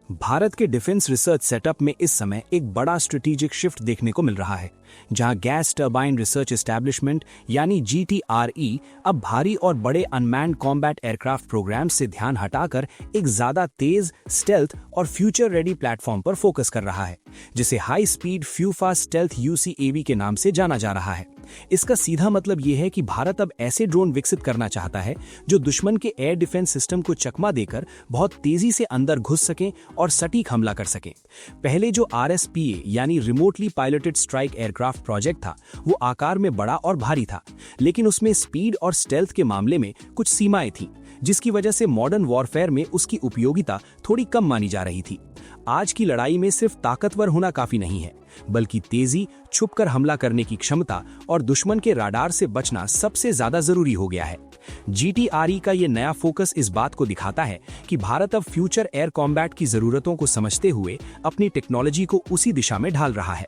भारत के defence research setup में इस समय एक बड़ा स्ट्रेटेजिक शिफ्ट देखने को मिल रहा है, जहां गैस टरबाइन रिसर्च एस्टैब्लिशमेंट यानी GTRE अब भारी और बड़े अनमैन्ड कॉम्बैट एयरक्राफ्ट प्रोग्राम से ध्यान हटाकर एक ज्यादा तेज, स्टेल्थ और फ्यूचर रेडी प्लेटफॉर्म पर फोकस कर रहा है, जिसे हाई स्पीड फ्यूफा स्टेल्थ UCAV के नाम से जाना जा रहा है। इसका सीधा मतलब यह है कि भारत अब ऐसे ड्रोन विकसित करना चाहता है जो दुश्मन के एयर डिफेंस सिस्टम को चकमा देकर बहुत तेजी से अंदर घुस सकें और सटीक हमला कर सकें। पहले जो RSPA यानी remotely piloted strike aircraft project था, वो आकार में बड़ा और भारी था, लेकिन उसमें स्पीड और स्टेल्थ के मामले में कुछ सीमाएं थीं, जिसकी वजह से मॉडर्न वॉरफेयर में उसकी उपयोगिता थोड़ी कम मानी जा रही थी। आज की लड़ाई में सिर्फ ताकतवर होना काफी नहीं है, बल्कि तेजी, छुपकर हमला करने की क्षमता और दुश्मन के राडार से बचना सबसे ज्यादा जरूरी हो गया है। GTRE का ये नया फोकस इस बात को दिखाता है कि भारत अब फ्यूचर एयर कॉम्बैट की जरूरतों को समझते हुए अपनी टेक्नोलॉजी को उसी दिशा में ढाल रहा है।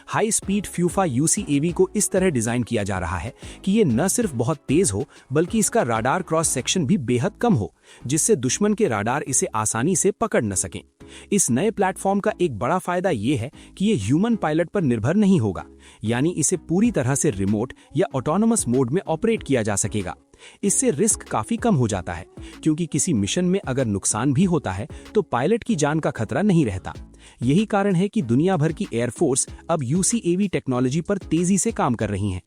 हाई स्पीड फ्यूफा UCAV को इस तरह डिजाइन किया जा रहा है कि ये न सिर्फ बहुत तेज हो, बल्कि इसका राडार क्रॉस सेक्शन भी बेहद कम हो, जिससे दुश्मन के राडार इसे आसानी से पकड़ न सकें। इस नए प्लेटफॉर्म का एक बड़ा फायदा ये है कि ये ह्यूमन पायलट पर निर्भर नहीं होगा, यानी इसे पूरी तरह से रिमोट या ऑटोनोमस मोड में ऑपरेट किया जा सकेगा। इससे रिस्क काफी कम हो जाता है, क्योंकि किसी मिशन में अगर नुकसान भी होता है तो पायलट की जान का खतरा नहीं रहता। यही कारण है कि दुनिया भर की एयरफोर्स अब UCAV टेक्नोलॉजी पर तेजी से काम कर रही है।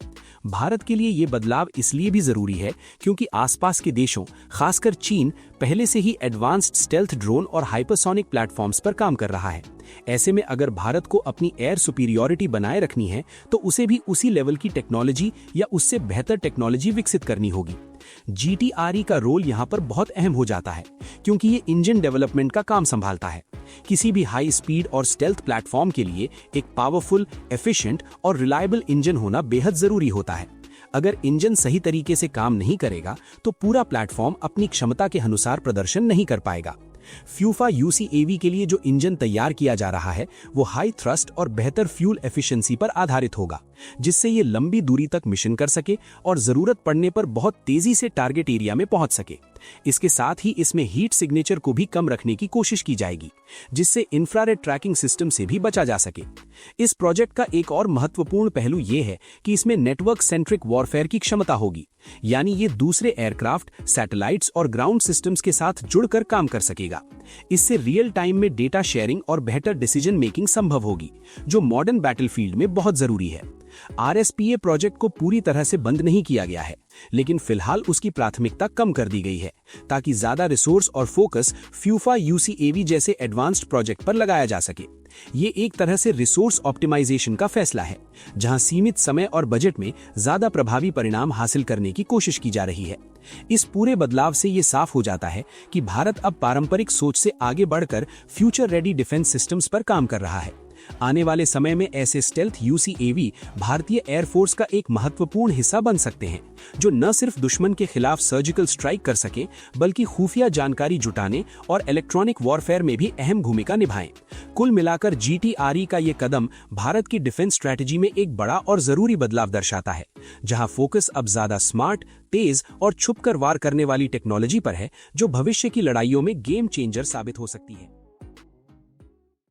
भारत के लिए ये बदलाव इसलिए भी जरूरी है क्योंकि आसपास के देशों, खासकर चीन, पहले से ही एडवांस्ड स्टेल्थ ड्रोन और हाइपरसोनिक प्लेटफॉर्म्स पर काम कर रहा है। ऐसे में अगर भारत को अपनी एयर सुपीरियॉरिटी बनाए रखनी है, तो उसे भी उसी लेवल की टेक्नोलॉजी या उससे बेहतर टेक्नोलॉजी विकसित करनी होगी। GTRE का रोल यहाँ पर बहुत अहम हो जाता है, क्योंकि ये इंजन डेवलपमेंट का काम संभालता है। किसी भी हाई स्पीड और स्टेल्थ प्लेटफॉर्म के लिए एक पावरफुल, एफिशिएंट और रिलायबल इंजन होना बेहद जरूरी होता है। अगर इंजन सही तरीके से काम नहीं करेगा, तो पूरा प्लेटफॉर्म अपनी क्षमता के अनुसार प्रदर्शन नहीं कर पाएगा। फ्यूफा UCAV के लिए जो इंजन तैयार किया जा रहा है, वो हाई थ्रस्ट और बेहतर फ्यूल एफिशिएंसी पर आधारित होगा, जिससे ये लंबी दूरी तक मिशन कर सके और जरूरत पड़ने पर बहुत तेजी से टारगेट एरिया में पहुंच सके। इसके साथ ही इसमें हीट सिग्नेचर को भी कम रखने की कोशिश की जाएगी, जिससे इंफ्रारेड ट्रैकिंग सिस्टम से भी बचा जा सके। इस प्रोजेक्ट का एक और महत्वपूर्ण पहलू ये है कि इसमें नेटवर्क सेंट्रिक वॉरफेयर की क्षमता होगी, यानी ये दूसरे एयरक्राफ्ट, सैटेलाइट्स और ग्राउंड सिस्टम्स के साथ जुड़कर काम कर सकेगा। इससे रियल टाइम में डेटा शेयरिंग और बेहतर डिसीजन मेकिंग संभव होगी, जो मॉडर्न बैटलफील्ड में बहुत जरूरी है। RSPA प्रोजेक्ट को पूरी तरह से बंद नहीं किया गया है, लेकिन फिलहाल उसकी प्राथमिकता कम कर दी गई है, ताकि ज्यादा रिसोर्स और फोकस फ्यूफा UCAV जैसे एडवांस्ड प्रोजेक्ट पर लगाया जा सके। ये एक तरह से रिसोर्स ऑप्टिमाइजेशन का फैसला है, जहां सीमित समय और बजट में ज्यादा प्रभावी परिणाम हासिल करने की कोशिश की जा रही है। इस पूरे बदलाव से ये साफ हो जाता है कि भारत अब पारंपरिक सोच से आगे बढ़कर फ्यूचर रेडी डिफेंस सिस्टम्स पर काम कर रहा है। आने वाले समय में ऐसे स्टेल्थ UCAV भारतीय एयरफोर्स का एक महत्वपूर्ण हिस्सा बन सकते हैं, जो न सिर्फ दुश्मन के खिलाफ सर्जिकल स्ट्राइक कर सके, बल्कि खुफिया जानकारी जुटाने और इलेक्ट्रॉनिक वॉरफेयर में भी अहम भूमिका निभाएं। कुल मिलाकर GTRE का ये कदम भारत की डिफेंस स्ट्रैटेजी में एक बड़ा और जरूरी बदलाव दर्शाता है, जहां फोकस अब ज्यादा स्मार्ट, तेज और छुपकर वार करने वाली टेक्नोलॉजी पर है, जो भविष्य की लड़ाइयों में गेम चेंजर साबित हो सकती है।